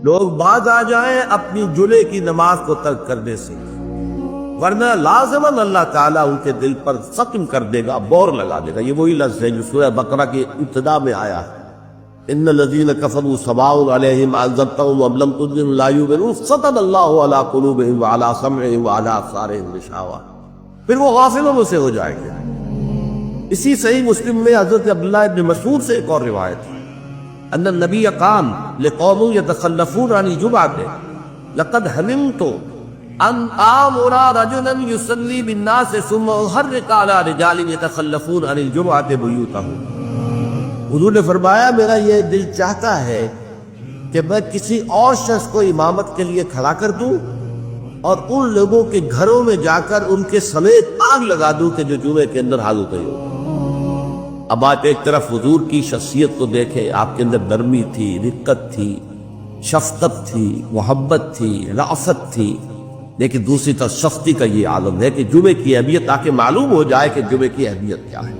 لوگ باز آ جائیں اپنی جمعے کی نماز کو ترک کرنے سے، ورنہ لازماً اللہ تعالیٰ ان کے دل پر ختم کر دے گا، بور لگا دے گا۔ یہ وہی لفظ ہے جو سورہ بقرہ کی ابتدا میں آیا ہے، ان الذین کفروا سواء علیہم انذرتهم ام لم تنذرهم لا یؤمنون ختم اللہ علی قلوبہم وعلی سمعہم وعلی ابصارہم غشاوہ، پھر وہ غافلوں میں سے ہو جائیں گے۔ اسی صحیح مسلم میں حضرت عبداللہ ابن مسعود سے ایک اور روایت ہے، ان النبی قام لقوم یتخلفون عن الجمعۃ لقد حلمت ان آمر رجلا یصلی بالناس ثم احرق علی رجال یتخلفون عن الجمعۃ بیوتهم۔ حضور نے فرمایا میرا یہ دل چاہتا ہے کہ میں کسی اور شخص کو امامت کے لیے کھڑا کر دوں اور ان لوگوں کے گھروں میں جا کر ان کے سمیت آگ لگا دوں کہ جو جمعے کے اندر حاضر ہوتے ہو۔ اب آپ ایک طرف حضور کی شخصیت کو دیکھیں، آپ کے اندر نرمی تھی، رقت تھی، شفقت تھی، محبت تھی، رأفت تھی، لیکن دوسری طرف سختی کا یہ عالم ہے کہ جمعے کی اہمیت، تاکہ معلوم ہو جائے کہ جمعے کی اہمیت کیا ہے۔